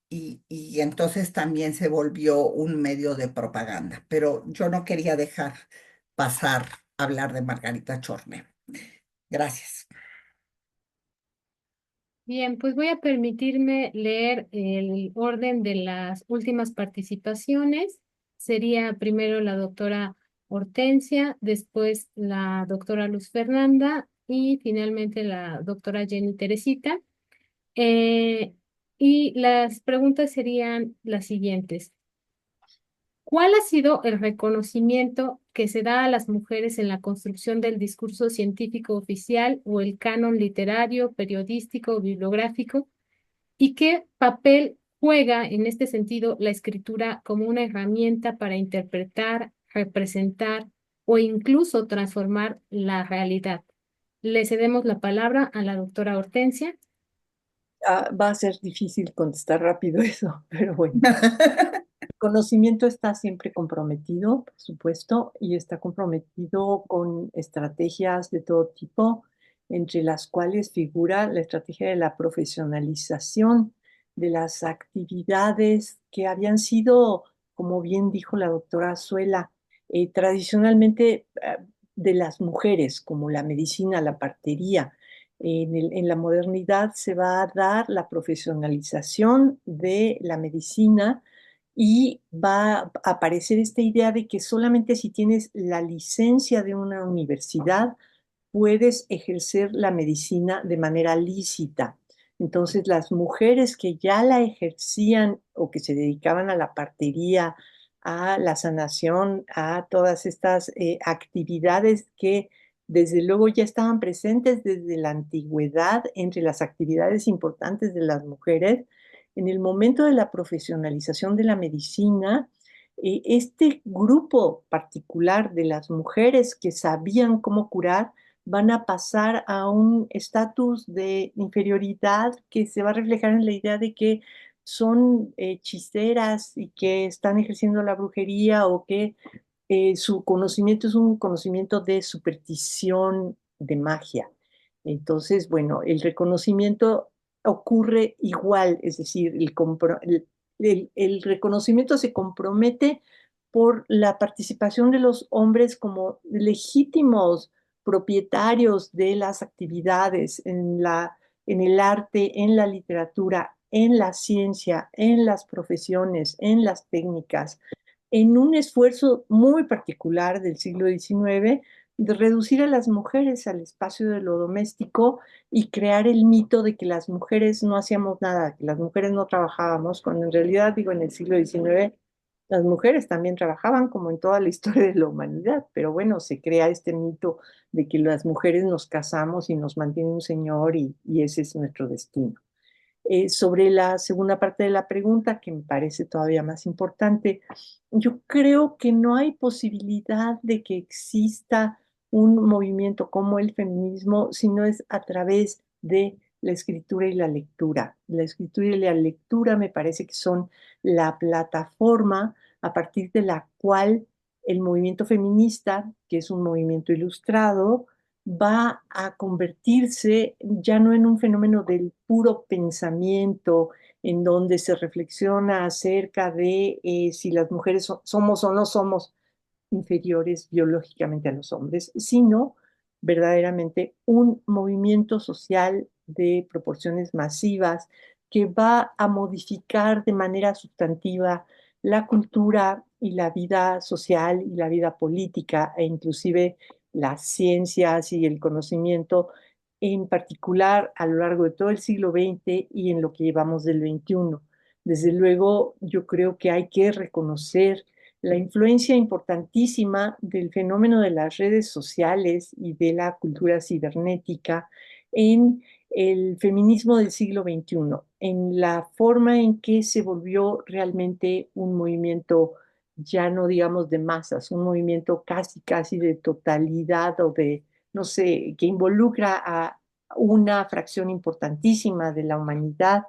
Y entonces también se volvió un medio de propaganda, pero yo no quería dejar pasar hablar de Margarita Chorne. Gracias. Bien, pues voy a permitirme leer el orden de las últimas participaciones. Sería primero la doctora Hortensia, después la doctora Luz Fernanda y finalmente la doctora Jenny Teresita. Eh, y las preguntas serían las siguientes. ¿Cuál ha sido el reconocimiento que se da a las mujeres en la construcción del discurso científico oficial o el canon literario, periodístico o bibliográfico? ¿Y qué papel juega en este sentido la escritura como una herramienta para interpretar, representar o incluso transformar la realidad? Le cedemos la palabra a la doctora Hortensia. Va a ser difícil contestar rápido eso, pero bueno. El conocimiento está siempre comprometido, por supuesto, y está comprometido con estrategias de todo tipo, entre las cuales figura la estrategia de la profesionalización de las actividades que habían sido, como bien dijo la doctora Azuela, tradicionalmente de las mujeres, como la medicina, la partería. En la modernidad se va a dar la profesionalización de la medicina y va a aparecer esta idea de que solamente si tienes la licencia de una universidad puedes ejercer la medicina de manera lícita. Entonces, las mujeres que ya la ejercían o que se dedicaban a la partería, a la sanación, a todas estas actividades que desde luego ya estaban presentes desde la antigüedad entre las actividades importantes de las mujeres, en el momento de la profesionalización de la medicina, este grupo particular de las mujeres que sabían cómo curar van a pasar a un estatus de inferioridad que se va a reflejar en la idea de que son hechiceras y que están ejerciendo la brujería o que su conocimiento es un conocimiento de superstición, de magia. Entonces, bueno, el reconocimiento ocurre igual, es decir, el reconocimiento se compromete por la participación de los hombres como legítimos propietarios de las actividades en el arte, en la literatura, en la ciencia, en las profesiones, en las técnicas, en un esfuerzo muy particular del siglo XIX de reducir a las mujeres al espacio de lo doméstico y crear el mito de que las mujeres no hacíamos nada, que las mujeres no trabajábamos, cuando en realidad, digo, en el siglo XIX las mujeres también trabajaban como en toda la historia de la humanidad, pero bueno, se crea este mito de que las mujeres nos casamos y nos mantiene un señor y ese es nuestro destino. Sobre la segunda parte de la pregunta, que me parece todavía más importante, yo creo que no hay posibilidad de que exista un movimiento como el feminismo si no es a través de la escritura y la lectura. La escritura y la lectura me parece que son la plataforma a partir de la cual el movimiento feminista, que es un movimiento ilustrado, va a convertirse ya no en un fenómeno del puro pensamiento, en donde se reflexiona acerca de si las mujeres somos o no somos inferiores biológicamente a los hombres, sino verdaderamente un movimiento social de proporciones masivas que va a modificar de manera sustantiva la cultura y la vida social y la vida política e inclusive las ciencias y el conocimiento, en particular a lo largo de todo el siglo XX y en lo que llevamos del XXI. Desde luego, yo creo que hay que reconocer la influencia importantísima del fenómeno de las redes sociales y de la cultura cibernética en el feminismo del siglo XXI, en la forma en que se volvió realmente un movimiento ya no digamos de masas, un movimiento casi, casi de totalidad o de, no sé, que involucra a una fracción importantísima de la humanidad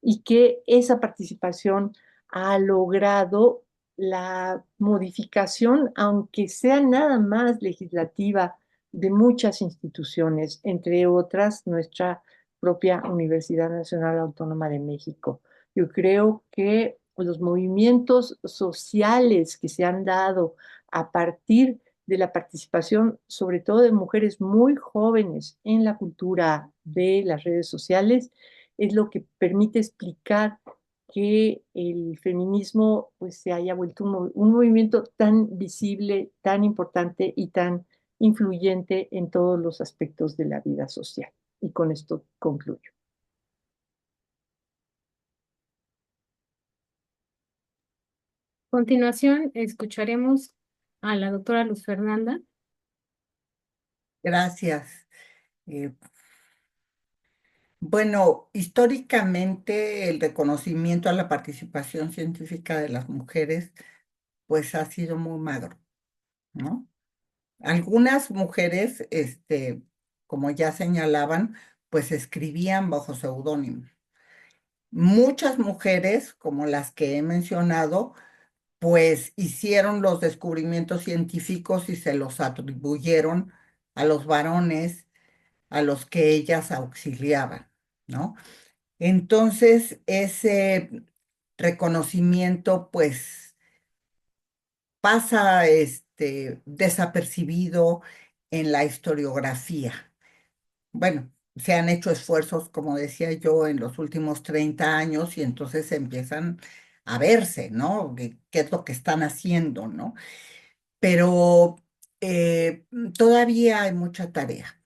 y que esa participación ha logrado la modificación, aunque sea nada más legislativa, de muchas instituciones, entre otras nuestra propia Universidad Nacional Autónoma de México. Yo creo que los movimientos sociales que se han dado a partir de la participación, sobre todo de mujeres muy jóvenes en la cultura de las redes sociales, es lo que permite explicar que el feminismo pues se haya vuelto un movimiento tan visible, tan importante y tan influyente en todos los aspectos de la vida social. Y con esto concluyo. A continuación, escucharemos a la doctora Luz Fernanda. Gracias. Eh, bueno, históricamente el reconocimiento a la participación científica de las mujeres pues ha sido muy magro, ¿no? Algunas mujeres, como ya señalaban, pues escribían bajo seudónimo. Muchas mujeres, como las que he mencionado, pues hicieron los descubrimientos científicos y se los atribuyeron a los varones a los que ellas auxiliaban, ¿no? Entonces, ese reconocimiento, pues, pasa, desapercibido en la historiografía. Bueno, se han hecho esfuerzos, como decía yo, en los últimos 30 años y entonces empiezan a verse, ¿no? ¿Qué es lo que están haciendo, ¿no? Pero todavía hay mucha tarea,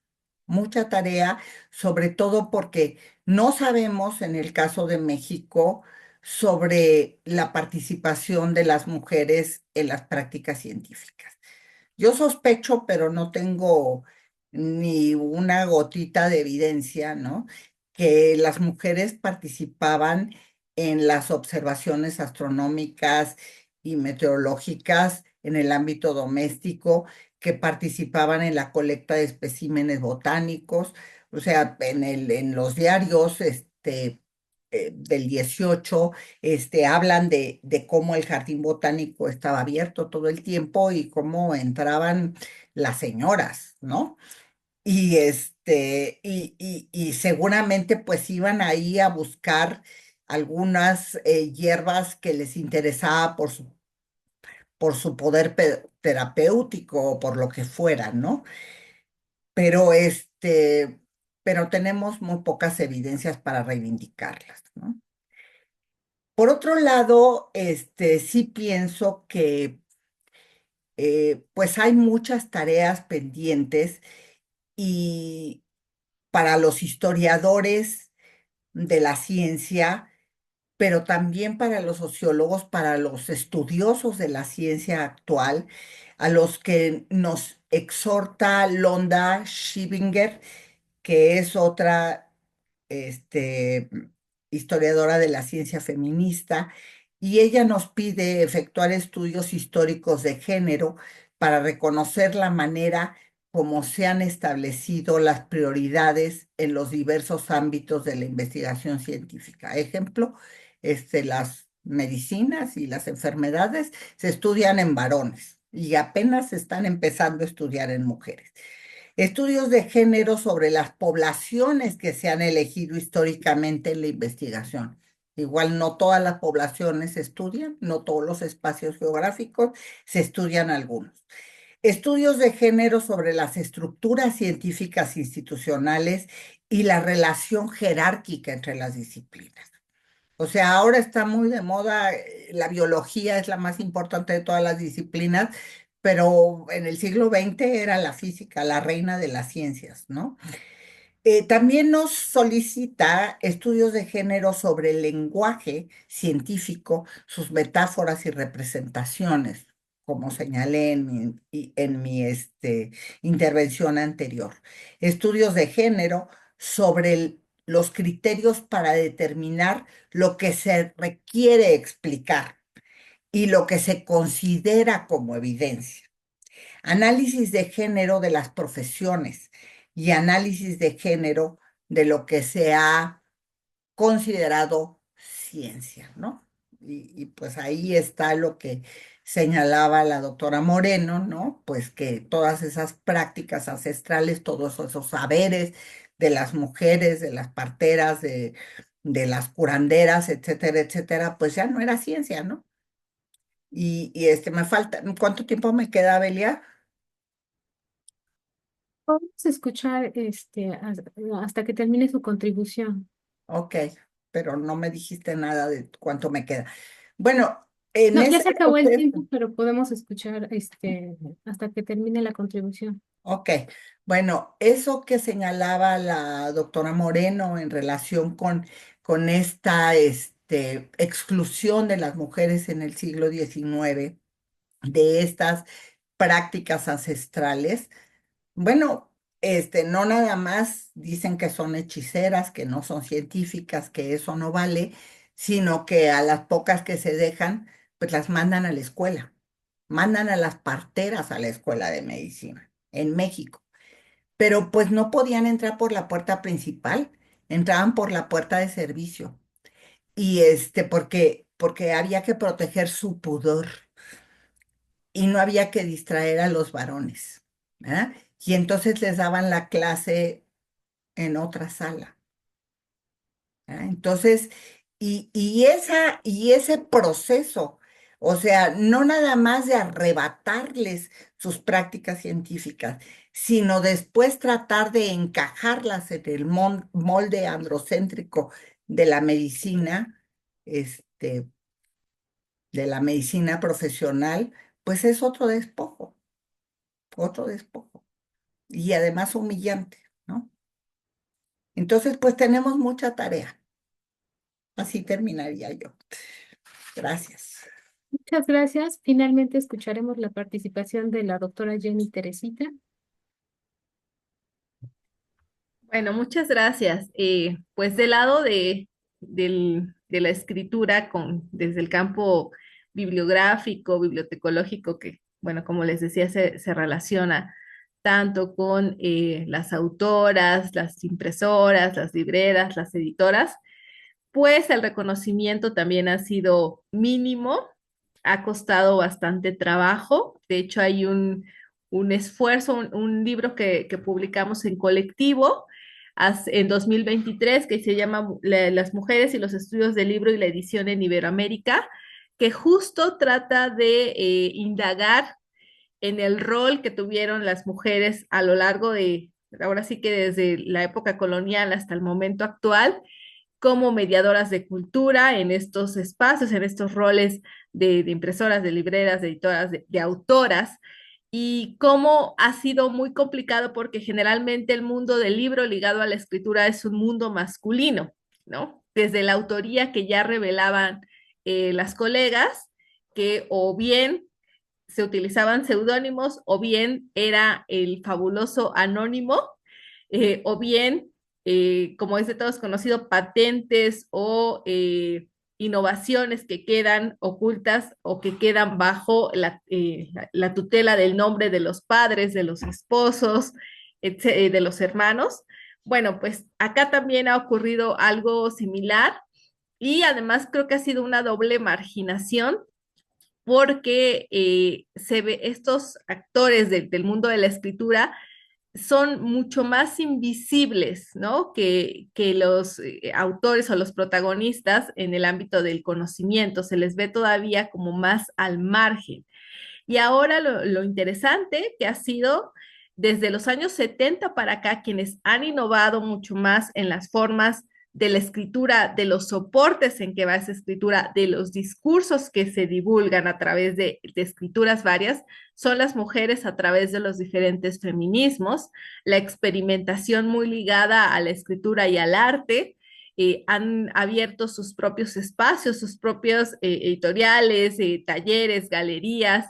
sobre todo porque no sabemos en el caso de México sobre la participación de las mujeres en las prácticas científicas. Yo sospecho, pero no tengo ni una gotita de evidencia, ¿no? Que las mujeres participaban en las observaciones astronómicas y meteorológicas en el ámbito doméstico, que participaban en la colecta de especímenes botánicos, o sea, en los diarios, del 18 hablan de cómo el jardín botánico estaba abierto todo el tiempo y cómo entraban las señoras, ¿no? Y seguramente pues iban ahí a buscar algunas hierbas que les interesaba por su poder terapéutico o por lo que fuera, ¿no? Pero pero tenemos muy pocas evidencias para reivindicarlas, ¿no? Por otro lado, sí pienso que pues hay muchas tareas pendientes y para los historiadores de la ciencia, pero también para los sociólogos, para los estudiosos de la ciencia actual, a los que nos exhorta Londa Schibinger, que es otra este, historiadora de la ciencia feminista, y ella nos pide efectuar estudios históricos de género para reconocer la manera como se han establecido las prioridades en los diversos ámbitos de la investigación científica. Ejemplo, las medicinas y las enfermedades se estudian en varones y apenas se están empezando a estudiar en mujeres. Estudios de género sobre las poblaciones que se han elegido históricamente en la investigación. Igual no todas las poblaciones se estudian, no todos los espacios geográficos, se estudian algunos. Estudios de género sobre las estructuras científicas institucionales y la relación jerárquica entre las disciplinas. O sea, ahora está muy de moda, la biología es la más importante de todas las disciplinas, pero en el siglo XX era la física, la reina de las ciencias, ¿no? También nos solicita estudios de género sobre el lenguaje científico, sus metáforas y representaciones, como señalé en mi intervención anterior. Estudios de género sobre los criterios para determinar lo que se requiere explicar y lo que se considera como evidencia. Análisis de género de las profesiones y análisis de género de lo que se ha considerado ciencia, ¿no? Y pues ahí está lo que señalaba la doctora Moreno, ¿no? Pues que todas esas prácticas ancestrales, todos esos saberes de las mujeres, de las parteras, de las curanderas, etcétera, etcétera, pues ya no era ciencia, ¿no? Me falta, ¿cuánto tiempo me queda, Belia? Vamos a escuchar hasta que termine su contribución. Ok, pero no me dijiste nada de cuánto me queda. Bueno, en No, ya ese se acabó el proceso, tiempo, pero podemos escuchar hasta que termine la contribución. ok, bueno, eso que señalaba la doctora Moreno en relación con esta exclusión de las mujeres en el siglo XIX, de estas prácticas ancestrales. Bueno, no nada más dicen que son hechiceras, que no son científicas, que eso no vale, sino que a las pocas que se dejan, pues las mandan a la escuela. Mandan a las parteras a la escuela de medicina en México. Pero pues no podían entrar por la puerta principal, entraban por la puerta de servicio. Y porque había que proteger su pudor y no había que distraer a los varones. ¿Ah? Y entonces les daban la clase en otra sala. ¿Ah? Entonces, y ese proceso, o sea, no nada más de arrebatarles sus prácticas científicas, sino después tratar de encajarlas en el molde androcéntrico de la medicina, este, de la medicina profesional, pues es otro despojo. Y además humillante, ¿no? Entonces, pues tenemos mucha tarea. Así terminaría yo. Gracias. Muchas gracias. Finalmente escucharemos la participación de la doctora Jenny Teresita. Bueno, muchas gracias. Pues del lado de la escritura desde el campo bibliográfico, bibliotecológico, que, bueno, como les decía, se relaciona tanto con las autoras, las impresoras, las libreras, las editoras, pues el reconocimiento también ha sido mínimo, ha costado bastante trabajo. De hecho, hay un esfuerzo, un libro que publicamos en colectivo en 2023 que se llama Las mujeres y los estudios del libro y la edición en Iberoamérica, que justo trata de indagar en el rol que tuvieron las mujeres a lo largo ahora sí que desde la época colonial hasta el momento actual como mediadoras de cultura en estos espacios, en estos roles de impresoras, de libreras, de editoras, de autoras, y cómo ha sido muy complicado porque generalmente el mundo del libro ligado a la escritura es un mundo masculino, ¿no? Desde la autoría que ya revelaban las colegas, que o bien se utilizaban seudónimos o bien era el fabuloso anónimo o bien, como es de todos conocido, patentes o innovaciones que quedan ocultas o que quedan bajo la tutela del nombre de los padres, de los esposos, de los hermanos. Bueno, pues acá también ha ocurrido algo similar y además creo que ha sido una doble marginación porque se ve estos actores del mundo de la escritura son mucho más invisibles, ¿no? Que los autores o los protagonistas en el ámbito del conocimiento, se les ve todavía como más al margen. Y ahora lo interesante que ha sido desde los años 70 para acá, quienes han innovado mucho más en las formas de la escritura, de los soportes en que va esa escritura, de los discursos que se divulgan a través de escrituras varias, son las mujeres a través de los diferentes feminismos, la experimentación muy ligada a la escritura y al arte, han abierto sus propios espacios, sus propios editoriales, talleres, galerías,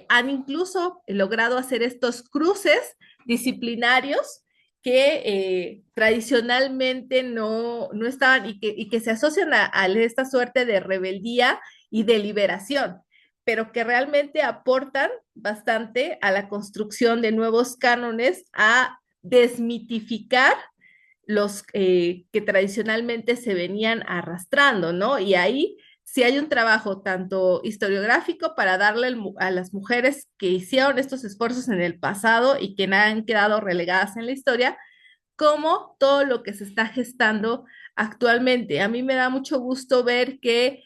han incluso logrado hacer estos cruces disciplinarios que tradicionalmente no estaban y que se asocian a esta suerte de rebeldía y de liberación, pero que realmente aportan bastante a la construcción de nuevos cánones, a desmitificar los que tradicionalmente se venían arrastrando, ¿no? Y ahí sí hay un trabajo tanto historiográfico para darle a las mujeres que hicieron estos esfuerzos en el pasado y que han quedado relegadas en la historia, como todo lo que se está gestando actualmente. A mí me da mucho gusto ver que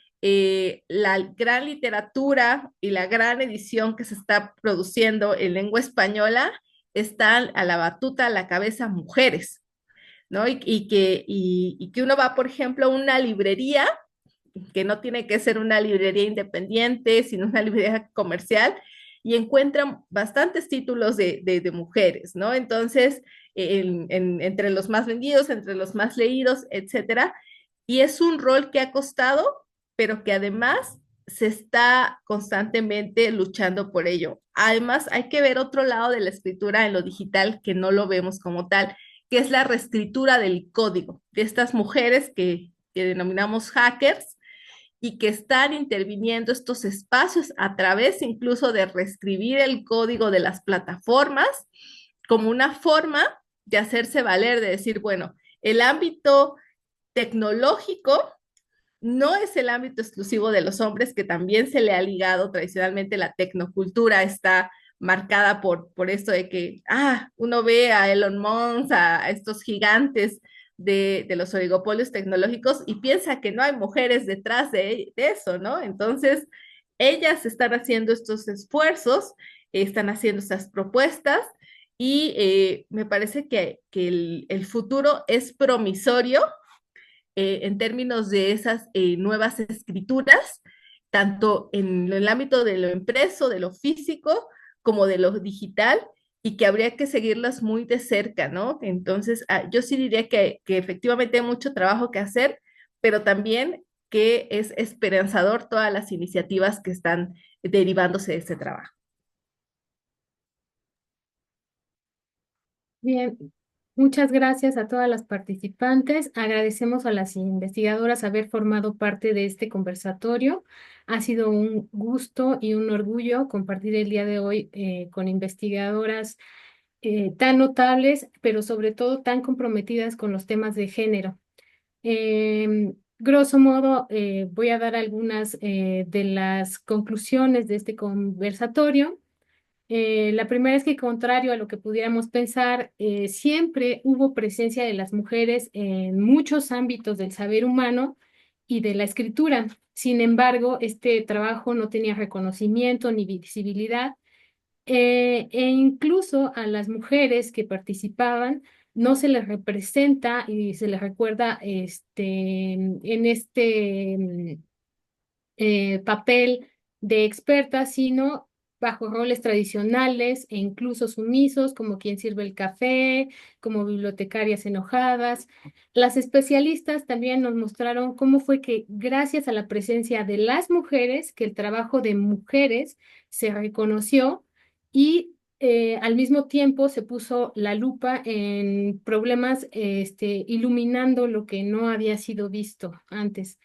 la gran literatura y la gran edición que se está produciendo en lengua española están a la batuta, a la cabeza mujeres. ¿no? Y que uno va, por ejemplo, a una librería, que no tiene que ser una librería independiente, sino una librería comercial, y encuentran bastantes títulos de mujeres, ¿no? Entonces, entre los más vendidos, entre los más leídos, etcétera. Y es un rol que ha costado, pero que además se está constantemente luchando por ello. Además, hay que ver otro lado de la escritura en lo digital que no lo vemos como tal, que es la reescritura del código de estas mujeres que denominamos hackers y que están interviniendo estos espacios a través incluso de reescribir el código de las plataformas como una forma de hacerse valer, de decir, bueno, el ámbito tecnológico no es el ámbito exclusivo de los hombres, que también se le ha ligado tradicionalmente. La tecnocultura está marcada por esto de que, uno ve a Elon Musk, a estos gigantes de los oligopolios tecnológicos y piensa que no hay mujeres detrás de eso, ¿no? Entonces, ellas están haciendo estos esfuerzos, están haciendo estas propuestas y me parece que el futuro es promisorio en términos de esas nuevas escrituras, tanto en el ámbito de lo impreso, de lo físico, como de lo digital, y que habría que seguirlas muy de cerca, ¿no? Entonces, yo sí diría que efectivamente hay mucho trabajo que hacer, pero también que es esperanzador todas las iniciativas que están derivándose de este trabajo. Bien, muchas gracias a todas las participantes. Agradecemos a las investigadoras haber formado parte de este conversatorio. Ha sido un gusto y un orgullo compartir el día de hoy con investigadoras tan notables, pero sobre todo tan comprometidas con los temas de género. Grosso modo, voy a dar algunas de las conclusiones de este conversatorio. La primera es que, contrario a lo que pudiéramos pensar, siempre hubo presencia de las mujeres en muchos ámbitos del saber humano y de la escritura. Sin embargo, este trabajo no tenía reconocimiento ni visibilidad, e incluso a las mujeres que participaban no se les representa y se les recuerda en este papel de experta, sino bajo roles tradicionales e incluso sumisos, como quien sirve el café, como bibliotecarias enojadas. Las especialistas también nos mostraron cómo fue que, gracias a la presencia de las mujeres, que el trabajo de mujeres se reconoció y al mismo tiempo se puso la lupa en problemas, iluminando lo que no había sido visto antes.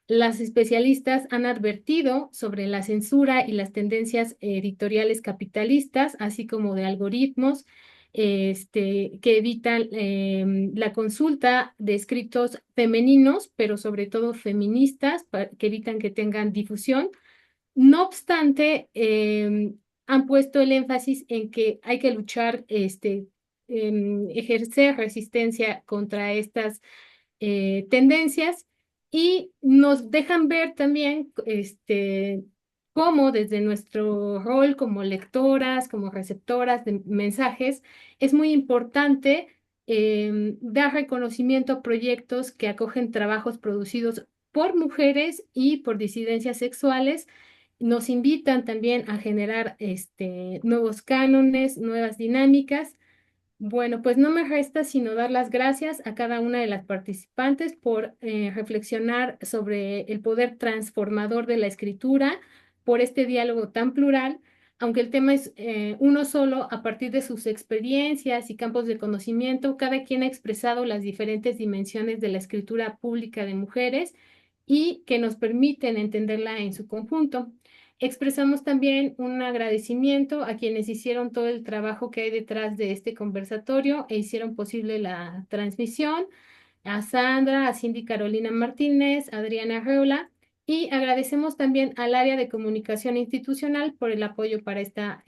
Las especialistas han advertido sobre la censura y las tendencias editoriales capitalistas, así como de algoritmos que evitan la consulta de escritos femeninos, pero sobre todo feministas, que evitan que tengan difusión. No obstante, han puesto el énfasis en que hay que luchar, ejercer resistencia contra estas tendencias, y nos dejan ver también cómo desde nuestro rol como lectoras, como receptoras de mensajes, es muy importante dar reconocimiento a proyectos que acogen trabajos producidos por mujeres y por disidencias sexuales. Nos invitan también a generar nuevos cánones, nuevas dinámicas. Bueno, pues no me resta sino dar las gracias a cada una de las participantes por reflexionar sobre el poder transformador de la escritura, por este diálogo tan plural, aunque el tema es uno solo. A partir de sus experiencias y campos de conocimiento, cada quien ha expresado las diferentes dimensiones de la escritura pública de mujeres y que nos permiten entenderla en su conjunto. Expresamos también un agradecimiento a quienes hicieron todo el trabajo que hay detrás de este conversatorio e hicieron posible la transmisión: a Sandra, a Cindy Carolina Martínez, a Adriana Reula, y agradecemos también al área de comunicación institucional por el apoyo para esta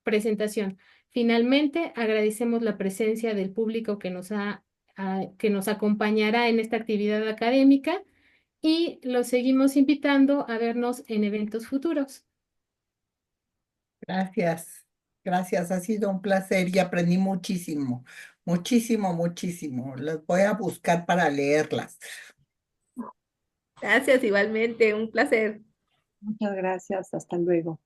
presentación. Finalmente, agradecemos la presencia del público que nos acompañará en esta actividad académica, y los seguimos invitando a vernos en eventos futuros. Gracias. Gracias, ha sido un placer y aprendí muchísimo, muchísimo, muchísimo. Las voy a buscar para leerlas. Gracias igualmente, un placer. Muchas gracias. Hasta luego.